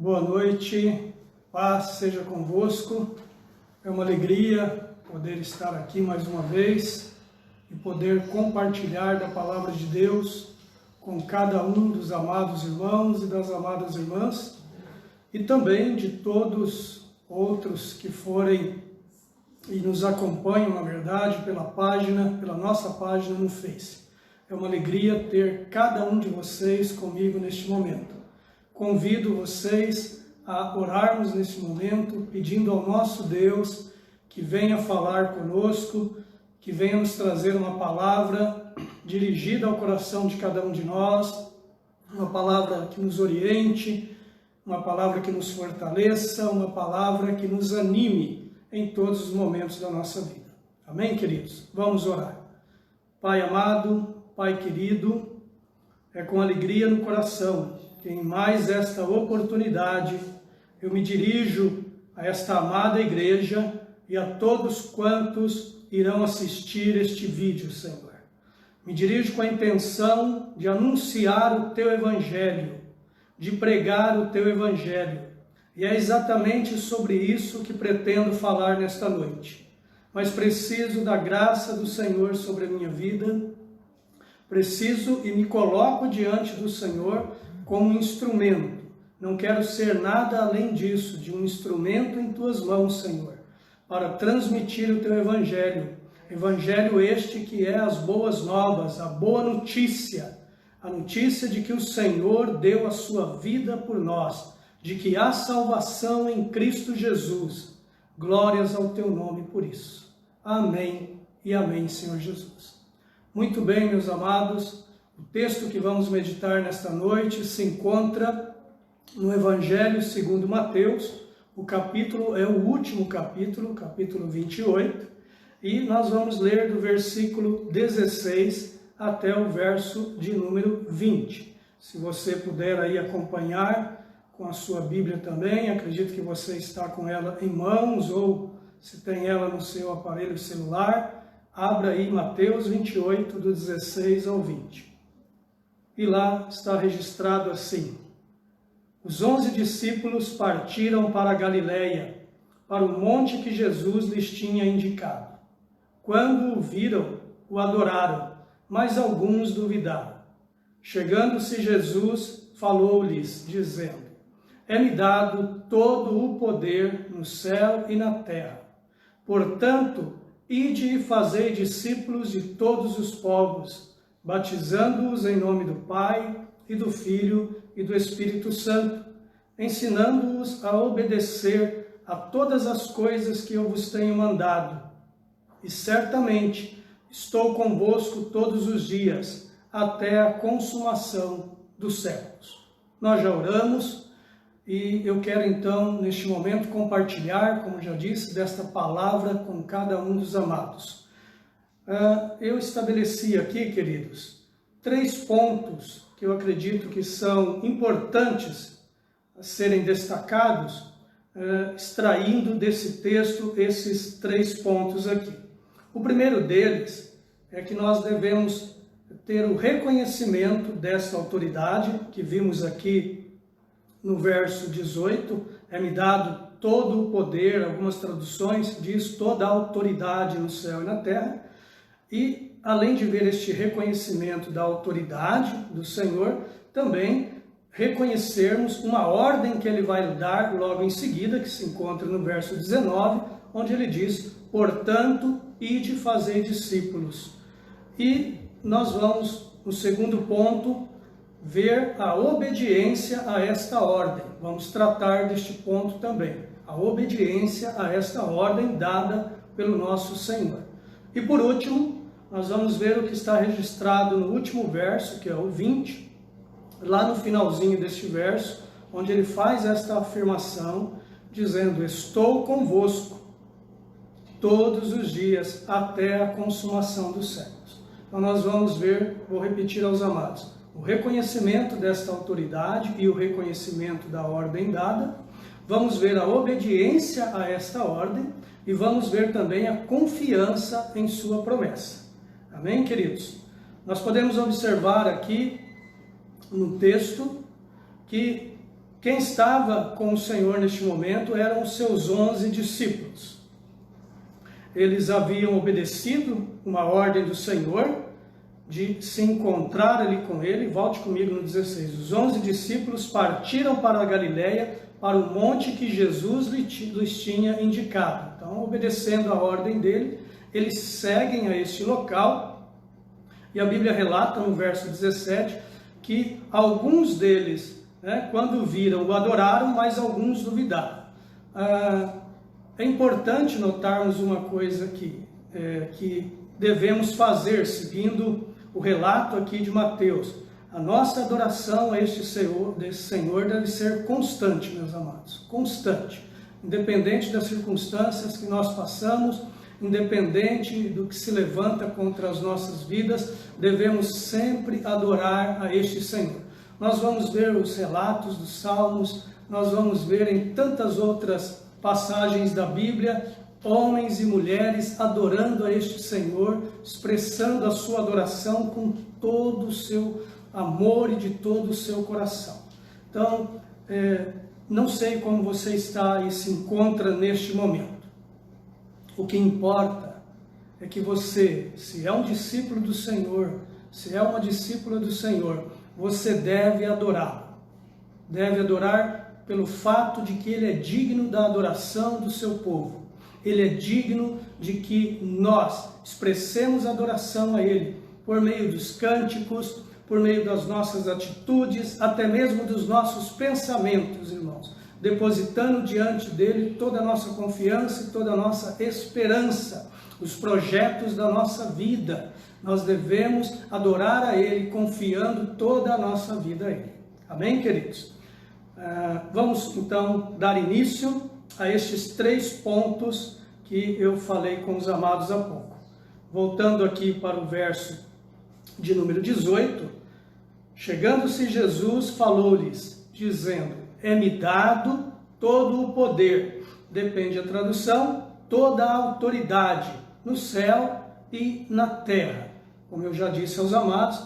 Boa noite, paz seja convosco. É uma alegria poder estar aqui mais uma vez e poder compartilhar da palavra de Deus com cada um dos amados irmãos e das amadas irmãs e também de todos outros que forem e nos acompanham, na verdade, pela nossa página no Face. É uma alegria ter cada um de vocês comigo neste momento. Convido vocês a orarmos nesse momento, pedindo ao nosso Deus que venha falar conosco, que venha nos trazer uma palavra dirigida ao coração de cada um de nós, uma palavra que nos oriente, uma palavra que nos fortaleça, uma palavra que nos anime em todos os momentos da nossa vida. Amém, queridos? Vamos orar. Pai amado, Pai querido, é com alegria no coração que em mais esta oportunidade eu me dirijo a esta amada igreja e a todos quantos irão assistir este vídeo, Senhor. Me dirijo com a intenção de anunciar o Teu Evangelho, de pregar o Teu Evangelho. E é exatamente sobre isso que pretendo falar nesta noite. Mas preciso da graça do Senhor sobre a minha vida. Preciso e me coloco diante do Senhor como instrumento. Não quero ser nada além disso, de um instrumento em Tuas mãos, Senhor, para transmitir o Teu Evangelho. Evangelho este que é as boas novas, a boa notícia, a notícia de que o Senhor deu a sua vida por nós, de que há salvação em Cristo Jesus. Glórias ao Teu nome por isso. Amém e amém, Senhor Jesus. Muito bem, meus amados, o texto que vamos meditar nesta noite se encontra no Evangelho segundo Mateus. O capítulo é o último capítulo 28, e nós vamos ler do versículo 16 até o verso de número 20. Se você puder aí acompanhar com a sua Bíblia também, acredito que você está com ela em mãos, ou se tem ela no seu aparelho celular, abra aí Mateus 28, do 16 ao 20. E lá está registrado assim: Os 11 discípulos partiram para a Galileia, para o monte que Jesus lhes tinha indicado. Quando o viram, o adoraram, mas alguns duvidaram. Chegando-se Jesus, falou-lhes, dizendo: É-me dado todo o poder no céu e na terra. Portanto, ide e fazei discípulos de todos os povos, batizando-os em nome do Pai, e do Filho, e do Espírito Santo, ensinando-os a obedecer a todas as coisas que eu vos tenho mandado. E certamente estou convosco todos os dias, até a consumação dos séculos. Nós já oramos, e eu quero então, neste momento, compartilhar, como já disse, desta palavra com cada um dos amados. Eu estabeleci aqui, queridos, 3 pontos que eu acredito que são importantes a serem destacados, extraindo desse texto esses 3 pontos aqui. O primeiro deles é que nós devemos ter o reconhecimento dessa autoridade, que vimos aqui no verso 18, é-me dado todo o poder, algumas traduções diz toda a autoridade no céu e na terra, e além de ver este reconhecimento da autoridade do Senhor, também reconhecermos uma ordem que Ele vai dar logo em seguida, que se encontra no verso 19, onde Ele diz: Portanto, ide fazer discípulos. E nós vamos, no segundo ponto, ver a obediência a esta ordem. Vamos tratar deste ponto também, a obediência a esta ordem dada pelo nosso Senhor. E por último, nós vamos ver o que está registrado no último verso, que é o 20, lá no finalzinho deste verso, onde ele faz esta afirmação, dizendo: Estou convosco todos os dias, até a consumação dos séculos. Então nós vamos ver, vou repetir aos amados, o reconhecimento desta autoridade e o reconhecimento da ordem dada. Vamos ver a obediência a esta ordem e vamos ver também a confiança em sua promessa. Amém, queridos? Nós podemos observar aqui no texto que Quem estava com o Senhor neste momento eram os seus 11 discípulos. Eles haviam obedecido uma ordem do Senhor de se encontrar ali com ele. Volte comigo no 16. Os 11 discípulos partiram para a Galileia, para o monte que Jesus lhes tinha indicado. Então, obedecendo a ordem dele, eles seguem a este local. E a Bíblia relata no verso 17 que alguns deles, quando viram, o adoraram, mas alguns duvidaram. É importante notarmos uma coisa aqui, que devemos fazer, seguindo o relato aqui de Mateus. A nossa adoração a desse Senhor deve ser constante, meus amados, constante. Independente das circunstâncias que nós passamos, independente do que se levanta contra as nossas vidas, devemos sempre adorar a este Senhor. Nós vamos ver os relatos dos Salmos, nós vamos ver em tantas outras passagens da Bíblia, homens e mulheres adorando a este Senhor, expressando a sua adoração com todo o seu amor e de todo o seu coração. Então, não sei como você está e se encontra neste momento. O que importa é que você, se é um discípulo do Senhor, se é uma discípula do Senhor, você deve adorá-lo. Deve adorar pelo fato de que Ele é digno da adoração do seu povo. Ele é digno de que nós expressemos adoração a Ele por meio dos cânticos, por meio das nossas atitudes, até mesmo dos nossos pensamentos, irmãos, depositando diante dele toda a nossa confiança e toda a nossa esperança, os projetos da nossa vida. Nós devemos adorar a Ele, confiando toda a nossa vida a Ele. Amém, queridos? Vamos, então, dar início a estes 3 pontos que eu falei com os amados há pouco. Voltando aqui para o verso de número 18, chegando-se Jesus, falou-lhes, dizendo, é-me dado todo o poder, depende a tradução, toda a autoridade, no céu e na terra. Como eu já disse aos amados,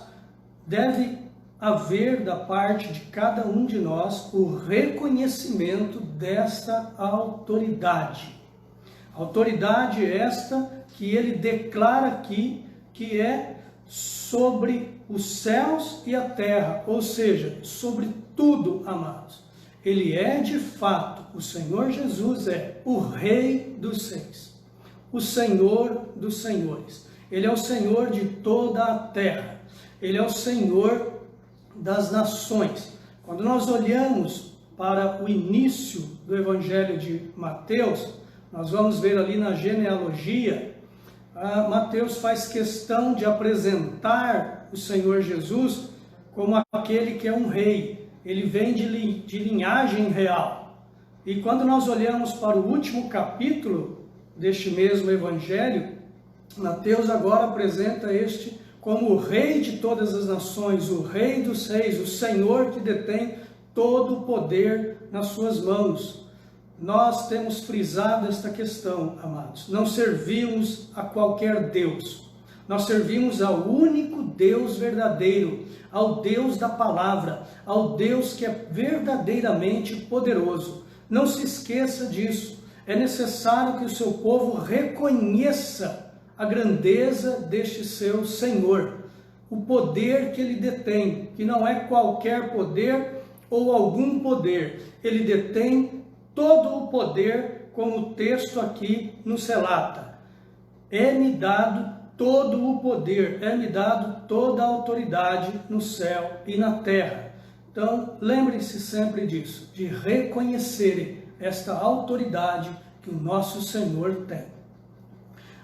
deve haver da parte de cada um de nós o reconhecimento desta autoridade. Autoridade esta que ele declara aqui que é sobre os céus e a terra, ou seja, sobre tudo, amados. Ele é de fato, o Senhor Jesus é o Rei dos Reis, o Senhor dos Senhores. Ele é o Senhor de toda a terra, Ele é o Senhor das nações. Quando nós olhamos para o início do Evangelho de Mateus, nós vamos ver ali na genealogia, Mateus faz questão de apresentar o Senhor Jesus como aquele que é um rei. Ele vem de linhagem real. E quando nós olhamos para o último capítulo deste mesmo Evangelho, Mateus agora apresenta este como o Rei de todas as nações, o Rei dos Reis, o Senhor que detém todo o poder nas suas mãos. Nós temos frisado esta questão, amados. Não servimos a qualquer Deus. Nós servimos ao único Deus verdadeiro, ao Deus da palavra, ao Deus que é verdadeiramente poderoso. Não se esqueça disso. É necessário que o seu povo reconheça a grandeza deste seu Senhor, o poder que Ele detém, que não é qualquer poder ou algum poder. Ele detém todo o poder, como o texto aqui nos relata. É-me dado todo o poder, é-me dado toda a autoridade no céu e na terra. Então, lembrem-se sempre disso, de reconhecerem esta autoridade que o nosso Senhor tem.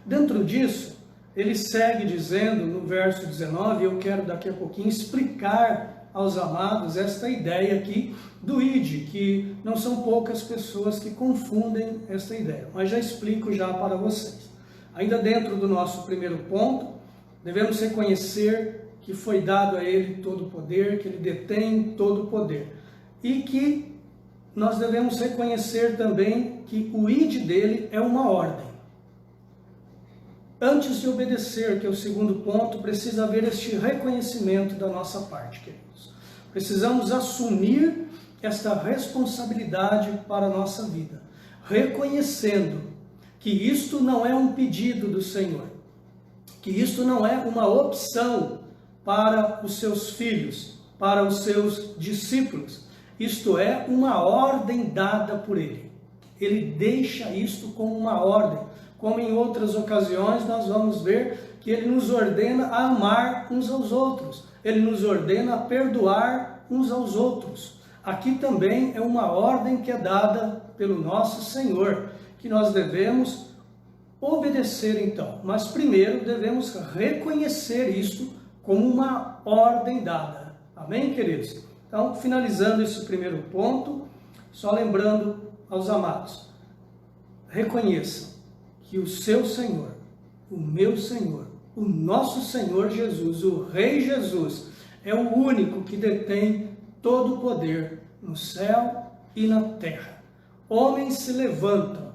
Dentro disso, ele segue dizendo no verso 19, eu quero daqui a pouquinho explicar aos amados esta ideia aqui do ID, que não são poucas pessoas que confundem esta ideia, mas já explico já para vocês. Ainda dentro do nosso primeiro ponto, devemos reconhecer que foi dado a Ele todo o poder, que Ele detém todo o poder, e que nós devemos reconhecer também que o ID dele é uma ordem. Antes de obedecer, que é o segundo ponto, precisa haver este reconhecimento da nossa parte, queridos. Precisamos assumir esta responsabilidade para a nossa vida, reconhecendo que isto não é um pedido do Senhor, que isto não é uma opção para os seus filhos, para os seus discípulos, isto é uma ordem dada por Ele. Ele deixa isto como uma ordem, como em outras ocasiões nós vamos ver que Ele nos ordena a amar uns aos outros, Ele nos ordena a perdoar uns aos outros. Aqui também é uma ordem que é dada pelo nosso Senhor, que nós devemos obedecer então, mas primeiro devemos reconhecer isto como uma ordem dada. Amém, queridos? Então, finalizando esse primeiro ponto, só lembrando aos amados, reconheçam que o seu Senhor, o meu Senhor, o nosso Senhor Jesus, o Rei Jesus, é o único que detém todo o poder no céu e na terra. Homens se levantam,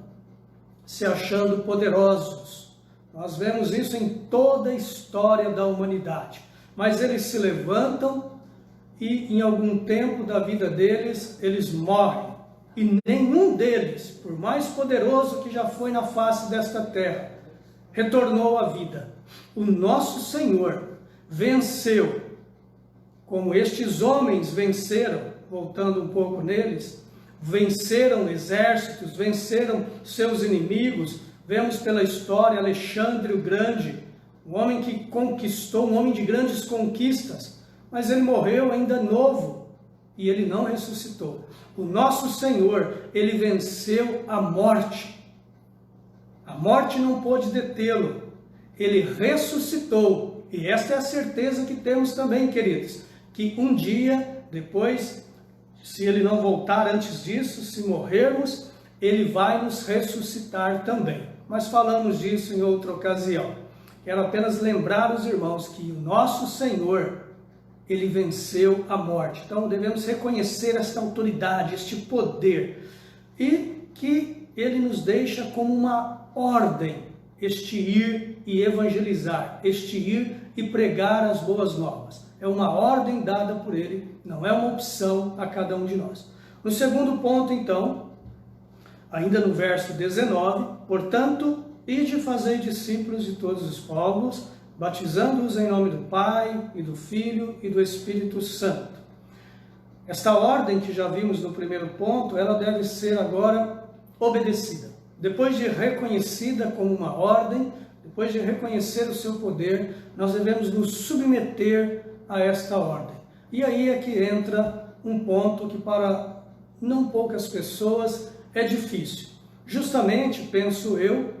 se achando poderosos. Nós vemos isso em toda a história da humanidade. Mas eles se levantam e em algum tempo da vida deles, eles morrem. E nenhum deles, por mais poderoso que já foi na face desta terra, retornou à vida. O nosso Senhor venceu, como estes homens venceram, voltando um pouco neles, venceram exércitos, venceram seus inimigos. Vemos pela história Alexandre o Grande, um homem que conquistou, um homem de grandes conquistas, mas ele morreu ainda novo e ele não ressuscitou. O nosso Senhor, ele venceu a morte. A morte não pôde detê-lo. Ele ressuscitou. E esta é a certeza que temos também, queridos, que um dia, depois, se ele não voltar antes disso, se morrermos, ele vai nos ressuscitar também. Mas falamos disso em outra ocasião. Quero apenas lembrar os irmãos que o nosso Senhor, ele venceu a morte. Então devemos reconhecer esta autoridade, este poder, e que ele nos deixa como uma ordem, este ir e evangelizar, este ir e pregar as boas novas. É uma ordem dada por ele, não é uma opção a cada um de nós. No segundo ponto, então, ainda no verso 19, portanto, ide e fazei discípulos de todos os povos, batizando-os em nome do Pai, e do Filho, e do Espírito Santo. Esta ordem que já vimos no primeiro ponto, ela deve ser agora obedecida. Depois de reconhecida como uma ordem, depois de reconhecer o seu poder, nós devemos nos submeter a esta ordem. E aí é que entra um ponto que para não poucas pessoas é difícil. Justamente, penso eu,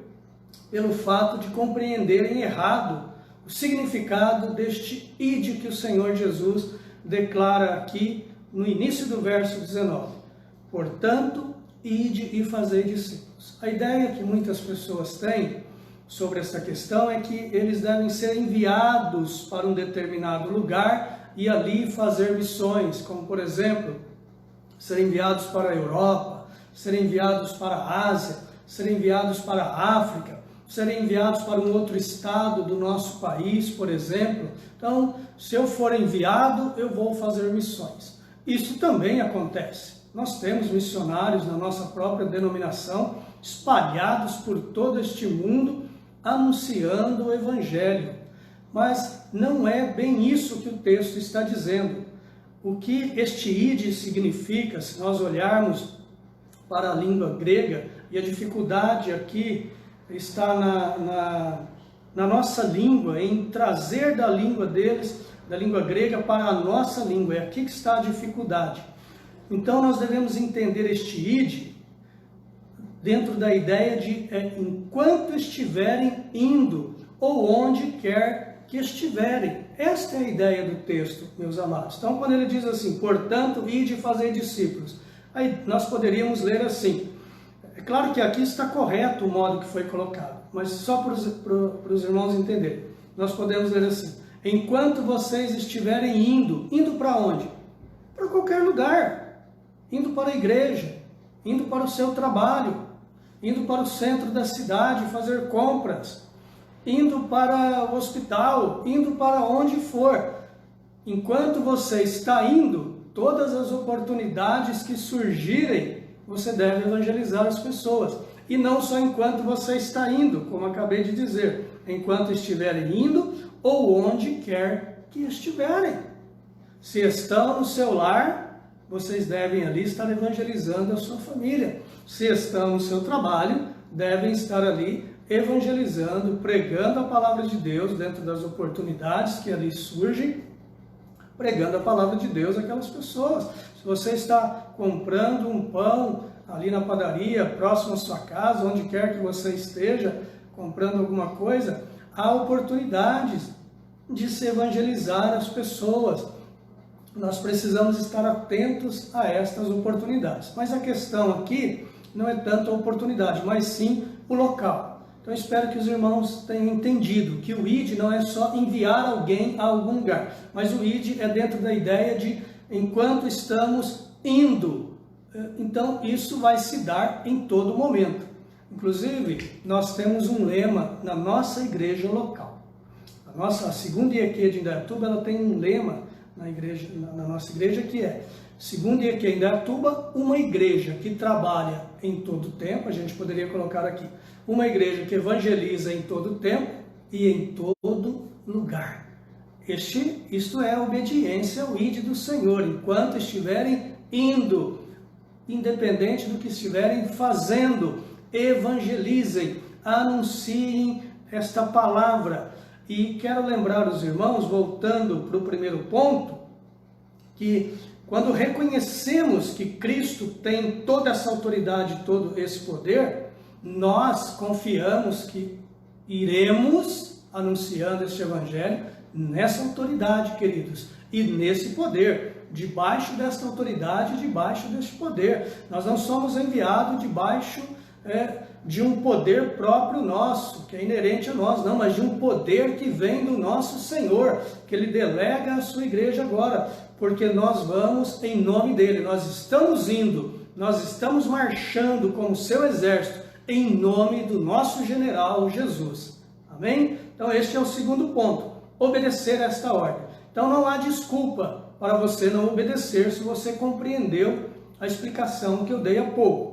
pelo fato de compreenderem errado o significado deste ide que o Senhor Jesus declara aqui no início do verso 19. Portanto, ide e fazei discípulos. A ideia que muitas pessoas têm sobre essa questão é que eles devem ser enviados para um determinado lugar e ali fazer missões, como por exemplo, ser enviados para a Europa, ser enviados para a Ásia, ser enviados para a África, serem enviados para um outro estado do nosso país, por exemplo. Então, se eu for enviado, eu vou fazer missões. Isso também acontece. Nós temos missionários na nossa própria denominação, espalhados por todo este mundo, anunciando o Evangelho. Mas não é bem isso que o texto está dizendo. O que este ide significa, se nós olharmos para a língua grega, e a dificuldade aqui está na nossa língua, em trazer da língua deles, da língua grega para a nossa língua. É aqui que está a dificuldade. Então nós devemos entender este ide dentro da ideia de enquanto estiverem indo, ou onde quer que estiverem. Esta é a ideia do texto, meus amados. Então quando ele diz assim, portanto, ide e fazei discípulos, aí nós poderíamos ler assim. É claro que aqui está correto o modo que foi colocado, mas só para os irmãos entenderem. Nós podemos ler assim, enquanto vocês estiverem indo para onde? Para qualquer lugar, indo para a igreja, indo para o seu trabalho, indo para o centro da cidade fazer compras, indo para o hospital, indo para onde for. Enquanto você está indo, todas as oportunidades que surgirem, você deve evangelizar as pessoas. E não só enquanto você está indo, como acabei de dizer, enquanto estiverem indo ou onde quer que estiverem. Se estão no seu lar, vocês devem ali estar evangelizando a sua família. Se estão no seu trabalho, devem estar ali evangelizando, pregando a palavra de Deus dentro das oportunidades que ali surgem, pregando a palavra de Deus àquelas pessoas. Se você está comprando um pão ali na padaria, próximo à sua casa, onde quer que você esteja, comprando alguma coisa, há oportunidades de se evangelizar as pessoas. Nós precisamos estar atentos a estas oportunidades. Mas a questão aqui não é tanto a oportunidade, mas sim o local. Então, espero que os irmãos tenham entendido que o ID não é só enviar alguém a algum lugar, mas o ID é dentro da ideia de enquanto estamos indo. Então, isso vai se dar em todo momento. Inclusive, nós temos um lema na nossa igreja local. A segunda IEQ de Indaiatuba, ela tem um lema na nossa igreja que é: segunda IEQ Indaiatuba, uma igreja que trabalha em todo tempo. A gente poderia colocar aqui: uma igreja que evangeliza em todo tempo e em todo lugar. Isto é a obediência ao ID do Senhor, enquanto estiverem indo, independente do que estiverem fazendo, evangelizem, anunciem esta palavra. E quero lembrar os irmãos, voltando para o primeiro ponto, que quando reconhecemos que Cristo tem toda essa autoridade, todo esse poder, nós confiamos que iremos anunciando este evangelho nessa autoridade, queridos, e nesse poder, debaixo desta autoridade, debaixo deste poder. Nós não somos enviados debaixo de um poder próprio nosso, que é inerente a nós, não, mas de um poder que vem do nosso Senhor, que Ele delega à sua igreja agora, porque nós vamos em nome dEle, nós estamos indo, nós estamos marchando com o seu exército, em nome do nosso general Jesus. Amém? Então este é o segundo ponto, obedecer a esta ordem. Então não há desculpa para você não obedecer se você compreendeu a explicação que eu dei há pouco.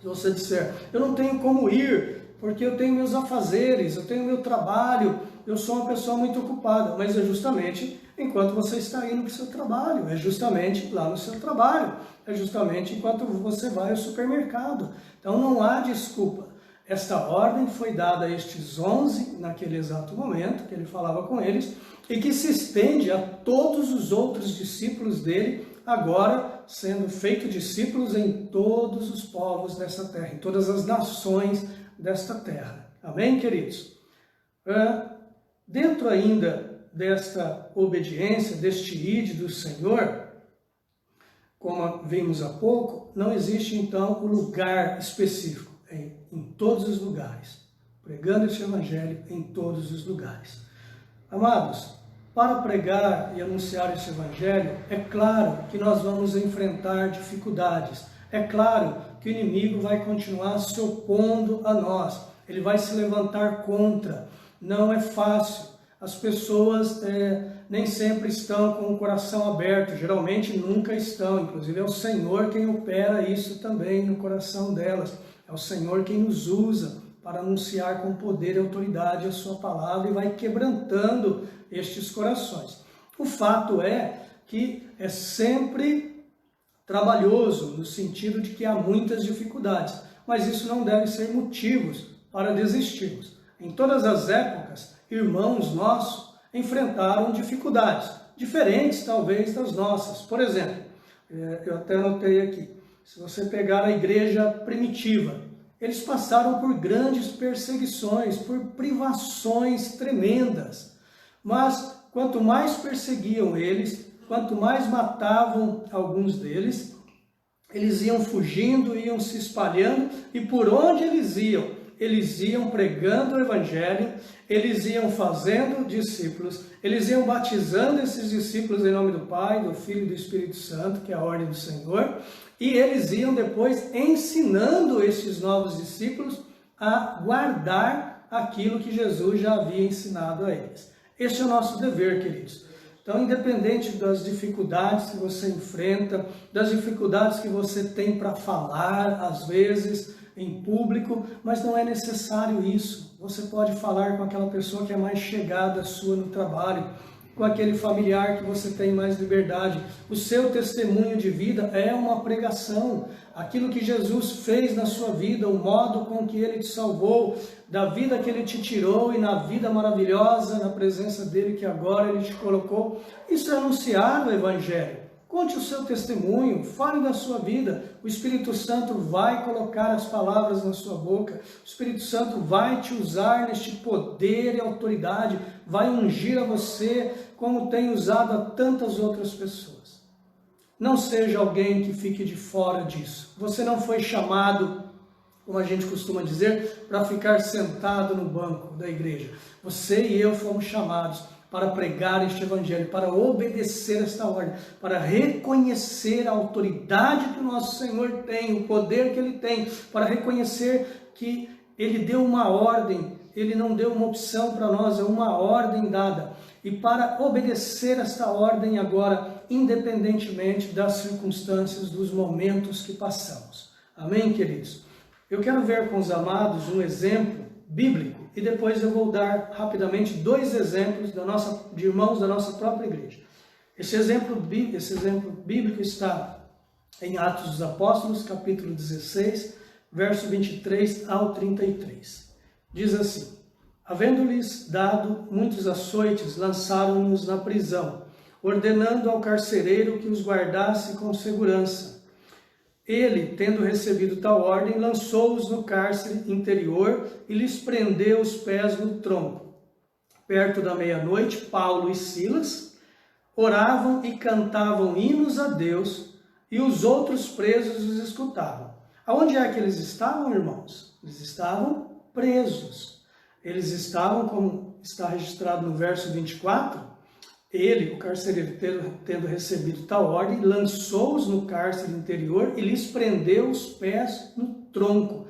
Se você disser: eu não tenho como ir, porque eu tenho meus afazeres, eu tenho meu trabalho, eu sou uma pessoa muito ocupada. Mas é justamente enquanto você está indo para o seu trabalho, é justamente lá no seu trabalho, é justamente enquanto você vai ao supermercado. Então não há desculpa. Esta ordem foi dada a estes 11 naquele exato momento que ele falava com eles, e que se estende a todos os outros discípulos dele, agora sendo feito discípulos em todos os povos desta terra, em todas as nações desta terra. Amém, queridos? Dentro ainda desta obediência, deste ID do Senhor, como vimos há pouco, não existe então um lugar específico, em todos os lugares, pregando esse evangelho em todos os lugares. Amados, para pregar e anunciar esse evangelho, é claro que nós vamos enfrentar dificuldades. É claro que o inimigo vai continuar se opondo a nós. Ele vai se levantar contra. Não é fácil. As pessoas nem sempre estão com o coração aberto. Geralmente nunca estão. Inclusive é o Senhor quem opera isso também no coração delas. É o Senhor quem nos usa para anunciar com poder e autoridade a sua palavra e vai quebrantando estes corações. O fato é que é sempre trabalhoso, no sentido de que há muitas dificuldades, mas isso não deve ser motivos para desistirmos. Em todas as épocas, irmãos nossos enfrentaram dificuldades, diferentes talvez das nossas. Por exemplo, eu até anotei aqui, se você pegar a igreja primitiva, eles passaram por grandes perseguições, por privações tremendas. Mas quanto mais perseguiam eles, quanto mais matavam alguns deles, eles iam fugindo, iam se espalhando, e por onde eles iam pregando o evangelho, eles iam fazendo discípulos, eles iam batizando esses discípulos em nome do Pai, do Filho e do Espírito Santo, que é a ordem do Senhor, e eles iam depois ensinando esses novos discípulos a guardar aquilo que Jesus já havia ensinado a eles. Este é o nosso dever, queridos. Então, independente das dificuldades que você enfrenta, das dificuldades que você tem para falar, às vezes, em público, mas não é necessário isso. Você pode falar com aquela pessoa que é mais chegada sua no trabalho, com aquele familiar que você tem mais liberdade. O seu testemunho de vida é uma pregação. Aquilo que Jesus fez na sua vida, o modo com que Ele te salvou, da vida que Ele te tirou e na vida maravilhosa, na presença dEle que agora Ele te colocou. Isso é anunciar o Evangelho. Conte o seu testemunho, fale da sua vida. O Espírito Santo vai colocar as palavras na sua boca. O Espírito Santo vai te usar neste poder e autoridade, vai ungir a você como tem usado a tantas outras pessoas. Não seja alguém que fique de fora disso. Você não foi chamado, como a gente costuma dizer, para ficar sentado no banco da igreja. Você e eu fomos chamados para pregar este Evangelho, para obedecer esta ordem, para reconhecer a autoridade que o nosso Senhor tem, o poder que Ele tem, para reconhecer que Ele deu uma ordem, Ele não deu uma opção para nós, é uma ordem dada. E para obedecer esta ordem agora, independentemente das circunstâncias, dos momentos que passamos. Amém, queridos? Eu quero ver com os amados um exemplo bíblico e depois eu vou dar rapidamente 2 exemplos de irmãos da nossa própria igreja. Esse exemplo bíblico está em Atos dos Apóstolos, capítulo 16, verso 23 ao 33. Diz assim: havendo-lhes dado muitos açoites, lançaram-nos na prisão, ordenando ao carcereiro que os guardasse com segurança. Ele, tendo recebido tal ordem, lançou-os no cárcere interior e lhes prendeu os pés no tronco. Perto da meia-noite, Paulo e Silas oravam e cantavam hinos a Deus, e os outros presos os escutavam. Aonde é que eles estavam, irmãos? Eles estavam presos. Eles estavam, como está registrado no verso 24, ele, o carcereiro, tendo recebido tal ordem, lançou-os no cárcere interior e lhes prendeu os pés no tronco.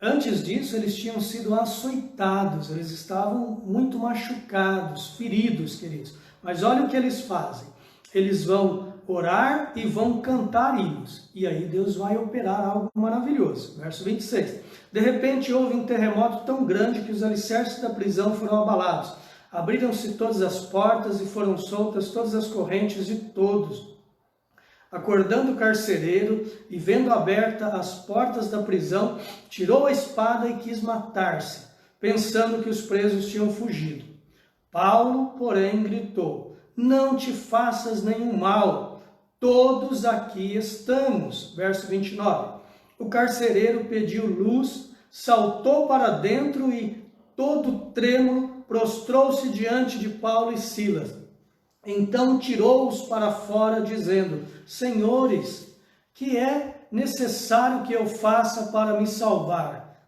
Antes disso, eles tinham sido açoitados, eles estavam muito machucados, feridos, queridos. Mas olha o que eles fazem. Eles vão orar e vão cantar hinos. E aí Deus vai operar algo maravilhoso. Verso 26. De repente houve um terremoto tão grande que os alicerces da prisão foram abalados. Abriram-se todas as portas e foram soltas todas as correntes de todos. Acordando o carcereiro e vendo aberta as portas da prisão, tirou a espada e quis matar-se, pensando que os presos tinham fugido. Paulo, porém, gritou: não te faças nenhum mal, todos aqui estamos. Verso 29. O carcereiro pediu luz, saltou para dentro e, todo trêmulo, prostrou-se diante de Paulo e Silas. Então tirou-os para fora, dizendo: senhores, que é necessário que eu faça para me salvar?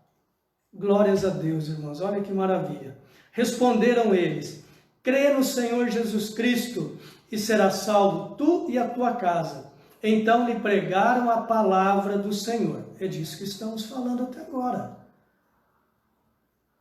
Glórias a Deus, irmãos, olha que maravilha. Responderam eles: crê no Senhor Jesus Cristo e serás salvo tu e a tua casa. Então lhe pregaram a palavra do Senhor. É disso que estamos falando até agora.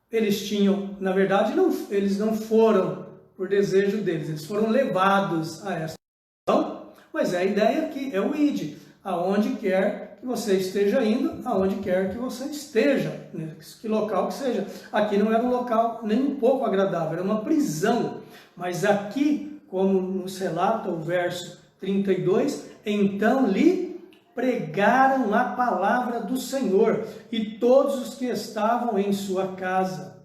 Eles tinham, na verdade, eles não foram por desejo deles, eles foram levados a essa situação, mas a ideia aqui é o ide, aonde quer que você esteja indo, aonde quer que você esteja, né? Que local que seja. Aqui não era um local nem um pouco agradável, era uma prisão, mas aqui, como nos relata o verso 32, então lhe pregaram a palavra do Senhor, e todos os que estavam em sua casa,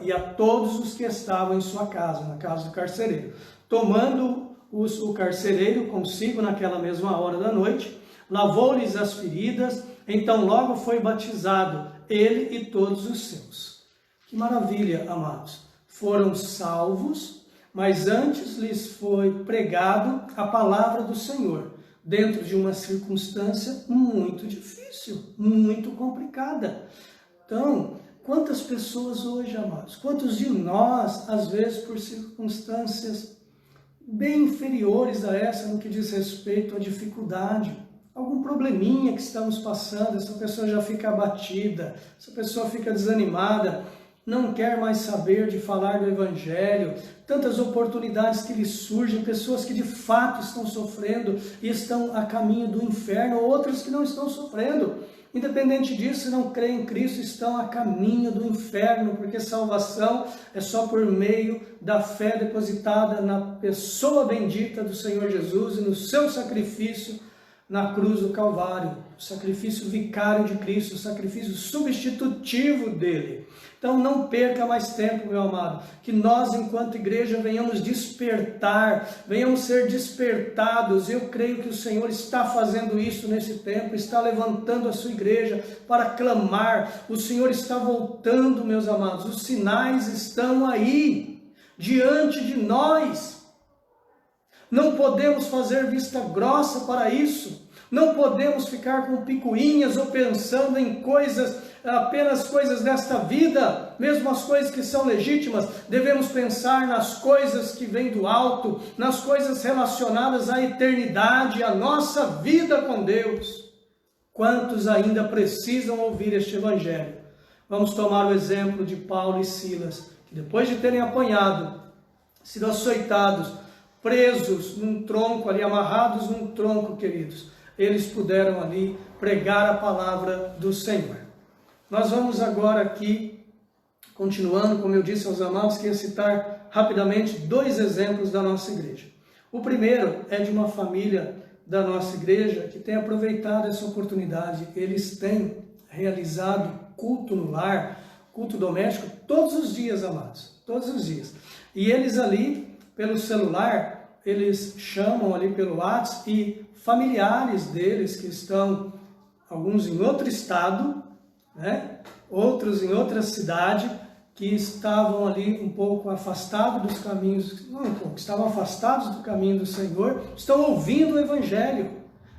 e a todos os que estavam em sua casa, na casa do carcereiro, tomando o carcereiro consigo naquela mesma hora da noite, lavou-lhes as feridas, então logo foi batizado, ele e todos os seus. Que maravilha, amados! Foram salvos, mas antes lhes foi pregado a palavra do Senhor, dentro de uma circunstância muito difícil, muito complicada. Então, quantas pessoas hoje, amados, quantos de nós, às vezes por circunstâncias bem inferiores a essa no que diz respeito à dificuldade, algum probleminha que estamos passando, essa pessoa já fica abatida, essa pessoa fica desanimada, não quer mais saber de falar do Evangelho, tantas oportunidades que lhe surgem, pessoas que de fato estão sofrendo e estão a caminho do inferno, outras que não estão sofrendo. Independente disso, se não creem em Cristo, estão a caminho do inferno, porque salvação é só por meio da fé depositada na pessoa bendita do Senhor Jesus e no seu sacrifício na cruz do Calvário, o sacrifício vicário de Cristo, o sacrifício substitutivo dele. Então não perca mais tempo, meu amado, que nós enquanto igreja venhamos despertar, venhamos ser despertados. Eu creio que o Senhor está fazendo isso nesse tempo, está levantando a sua igreja para clamar. O Senhor está voltando, meus amados, os sinais estão aí, diante de nós. Não podemos fazer vista grossa para isso, não podemos ficar com picuinhas ou pensando em apenas coisas desta vida, mesmo as coisas que são legítimas. Devemos pensar nas coisas que vêm do alto, nas coisas relacionadas à eternidade, à nossa vida com Deus. Quantos ainda precisam ouvir este Evangelho? Vamos tomar o exemplo de Paulo e Silas, que depois de terem apanhado, sido açoitados, presos num tronco ali, amarrados num tronco, queridos, eles puderam ali pregar a palavra do Senhor. Nós vamos agora aqui, continuando, como eu disse aos amados, que ia citar rapidamente 2 exemplos da nossa igreja. O primeiro é de uma família da nossa igreja que tem aproveitado essa oportunidade. Eles têm realizado culto no lar, culto doméstico, todos os dias, amados, todos os dias. E eles ali, pelo celular, eles chamam ali pelo WhatsApp e familiares deles que estão, alguns em outro estado, né? Outros em outra cidade, que estavam ali um pouco afastados dos caminhos, não um pouco, estavam afastados do caminho do Senhor, estão ouvindo o Evangelho,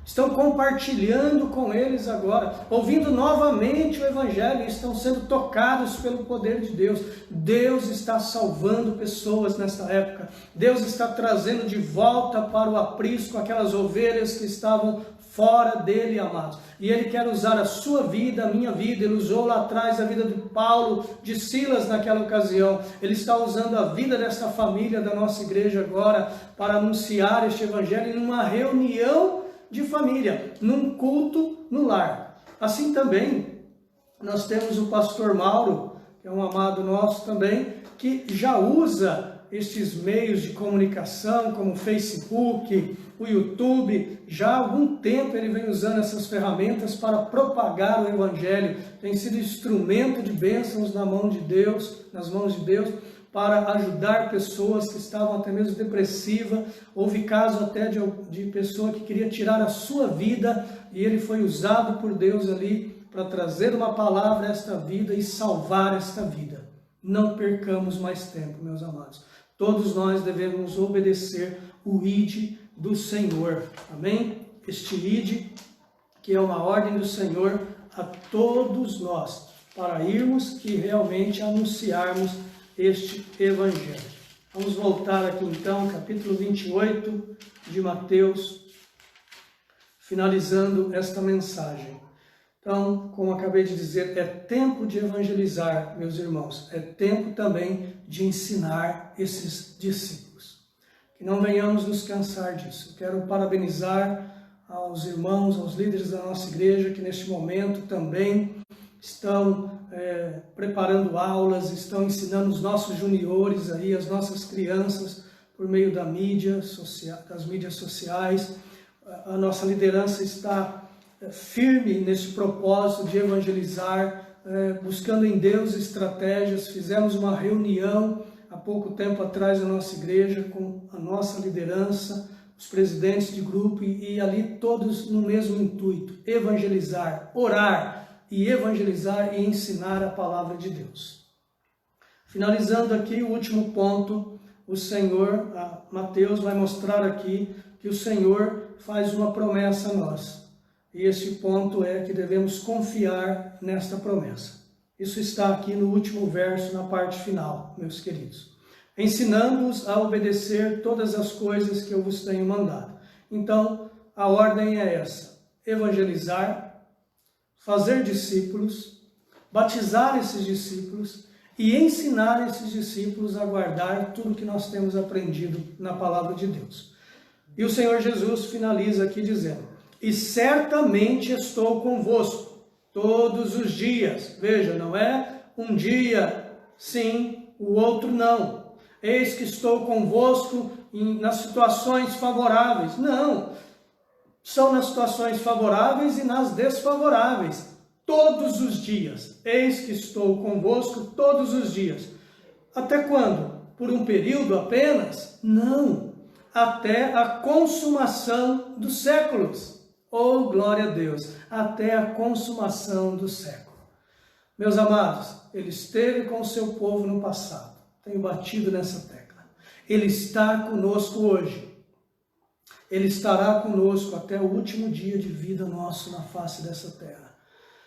estão compartilhando com eles agora, ouvindo novamente o Evangelho, e estão sendo tocados pelo poder de Deus. Deus está salvando pessoas nesta época. Deus está trazendo de volta para o aprisco aquelas ovelhas que estavam fora dele, amados. E Ele quer usar a sua vida, a minha vida. Ele usou lá atrás a vida de Paulo, de Silas naquela ocasião. Ele está usando a vida desta família da nossa igreja agora para anunciar este Evangelho em uma reunião de família, num culto no lar. Assim também, nós temos o pastor Mauro, que é um amado nosso também, que já usa estes meios de comunicação, como o Facebook, o YouTube. Já há algum tempo ele vem usando essas ferramentas para propagar o Evangelho. Tem sido instrumento de bênçãos nas mãos de Deus, para ajudar pessoas que estavam até mesmo depressivas. Houve caso até de pessoa que queria tirar a sua vida, e ele foi usado por Deus ali para trazer uma palavra a esta vida e salvar esta vida. Não percamos mais tempo, meus amados. Todos nós devemos obedecer o ID do Senhor. Amém? Este ID, que é uma ordem do Senhor a todos nós, para irmos e realmente anunciarmos este Evangelho. Vamos voltar aqui então, capítulo 28 de Mateus, finalizando esta mensagem. Então, como acabei de dizer, é tempo de evangelizar, meus irmãos. É tempo também de ensinar esses discípulos. Que não venhamos nos cansar disso. Quero parabenizar aos irmãos, aos líderes da nossa igreja, que neste momento também estão preparando aulas, estão ensinando os nossos juniores, aí, as nossas crianças, por meio da mídia das mídias sociais. A nossa liderança está firme nesse propósito de evangelizar, buscando em Deus estratégias. Fizemos uma reunião há pouco tempo atrás na nossa igreja com a nossa liderança, os presidentes de grupo, e ali todos no mesmo intuito: evangelizar, orar e evangelizar e ensinar a palavra de Deus. Finalizando aqui o último ponto, o Senhor, Mateus vai mostrar aqui que o Senhor faz uma promessa a nós. E esse ponto é que devemos confiar nesta promessa. Isso está aqui no último verso, na parte final, meus queridos. Ensinando-os a obedecer todas as coisas que eu vos tenho mandado. Então, a ordem é essa: evangelizar, fazer discípulos, batizar esses discípulos, e ensinar esses discípulos a guardar tudo que nós temos aprendido na palavra de Deus. E o Senhor Jesus finaliza aqui dizendo: e certamente estou convosco todos os dias. Veja, não é um dia sim, o outro não. Eis que estou convosco nas situações favoráveis. Não, são nas situações favoráveis e nas desfavoráveis. Todos os dias. Eis que estou convosco todos os dias. Até quando? Por um período apenas? Não. Até a consumação dos séculos. Oh, glória a Deus! Até a consumação do século. Meus amados, Ele esteve com o seu povo no passado. Tenho batido nessa tecla. Ele está conosco hoje. Ele estará conosco até o último dia de vida nosso na face dessa terra.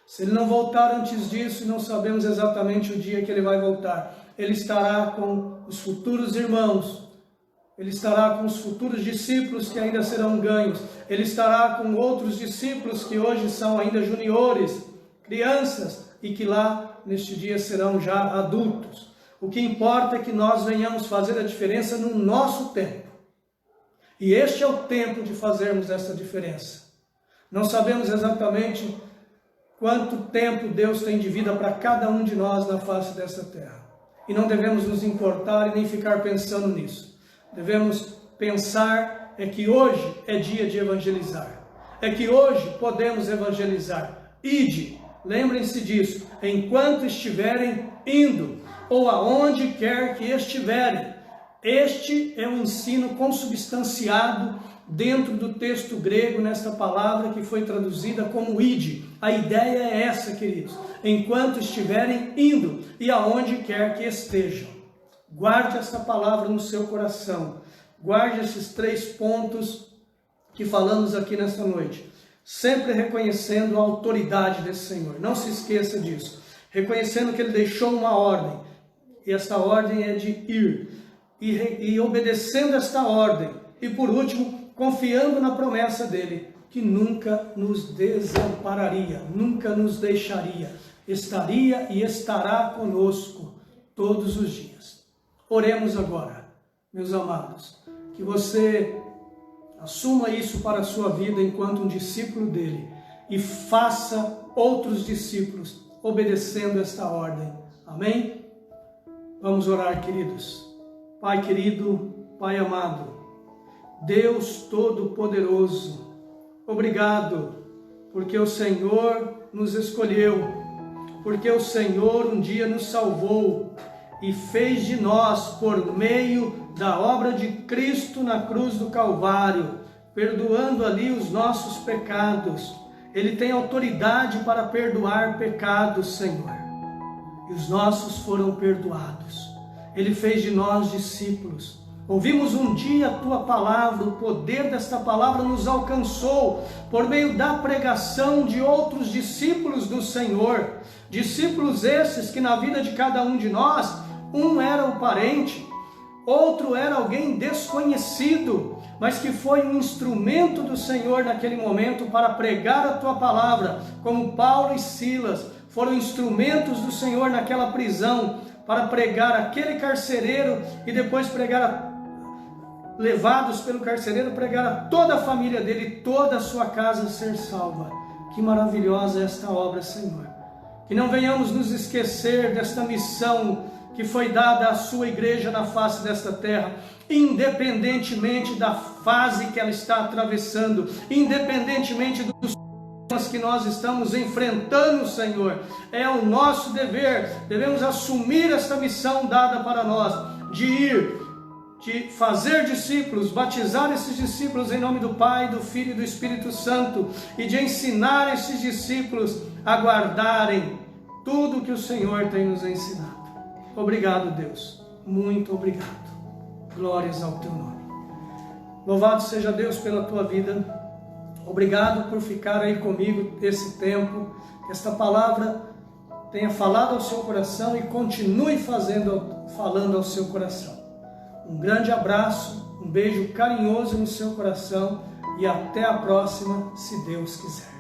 Se Ele não voltar antes disso, e não sabemos exatamente o dia que Ele vai voltar, Ele estará com os futuros irmãos, Ele estará com os futuros discípulos que ainda serão ganhos, Ele estará com outros discípulos que hoje são ainda juniores, crianças, e que lá neste dia serão já adultos. O que importa é que nós venhamos fazer a diferença no nosso tempo. E este é o tempo de fazermos essa diferença. Não sabemos exatamente quanto tempo Deus tem de vida para cada um de nós na face dessa terra. E não devemos nos importar e nem ficar pensando nisso. Devemos pensar é que hoje é dia de evangelizar. É que hoje podemos evangelizar. Ide, lembrem-se disso, enquanto estiverem indo, ou aonde quer que estiverem. Este é um ensino consubstanciado dentro do texto grego, nesta palavra que foi traduzida como ide. A ideia é essa, queridos, enquanto estiverem indo e aonde quer que estejam. Guarde essa palavra no seu coração. Guarde esses 3 pontos que falamos aqui nesta noite. Sempre reconhecendo a autoridade desse Senhor. Não se esqueça disso. Reconhecendo que Ele deixou uma ordem. E esta ordem é de ir. E obedecendo esta ordem. E por último, confiando na promessa dEle, que nunca nos desampararia, nunca nos deixaria. Estaria e estará conosco todos os dias. Oremos agora, meus amados, que você assuma isso para a sua vida enquanto um discípulo dEle e faça outros discípulos obedecendo esta ordem. Amém? Vamos orar, queridos. Pai querido, Pai amado, Deus Todo-Poderoso, obrigado, porque o Senhor nos escolheu, porque o Senhor um dia nos salvou e fez de nós, por meio da obra de Cristo na cruz do Calvário, perdoando ali os nossos pecados. Ele tem autoridade para perdoar pecados, Senhor, e os nossos foram perdoados. Ele fez de nós discípulos. Ouvimos um dia a Tua palavra, o poder desta palavra nos alcançou por meio da pregação de outros discípulos do Senhor. Discípulos esses que na vida de cada um de nós, um era o parente, outro era alguém desconhecido, mas que foi um instrumento do Senhor naquele momento para pregar a Tua palavra, como Paulo e Silas foram instrumentos do Senhor naquela prisão, para pregar aquele carcereiro e depois levados pelo carcereiro, pregar a toda a família dele, toda a sua casa ser salva. Que maravilhosa é esta obra, Senhor. Que não venhamos nos esquecer desta missão que foi dada à sua igreja na face desta terra, independentemente da fase que ela está atravessando, independentemente dos que nós estamos enfrentando, Senhor. É o nosso dever, devemos assumir esta missão dada para nós, de ir, de fazer discípulos, batizar esses discípulos em nome do Pai, do Filho e do Espírito Santo, e de ensinar esses discípulos a guardarem tudo que o Senhor tem nos ensinado. Obrigado, Deus, muito obrigado. Glórias ao Teu nome. Louvado seja Deus pela Tua vida. Obrigado por ficar aí comigo esse tempo, que esta palavra tenha falado ao seu coração e continue falando ao seu coração. Um grande abraço, um beijo carinhoso no seu coração e até a próxima, se Deus quiser.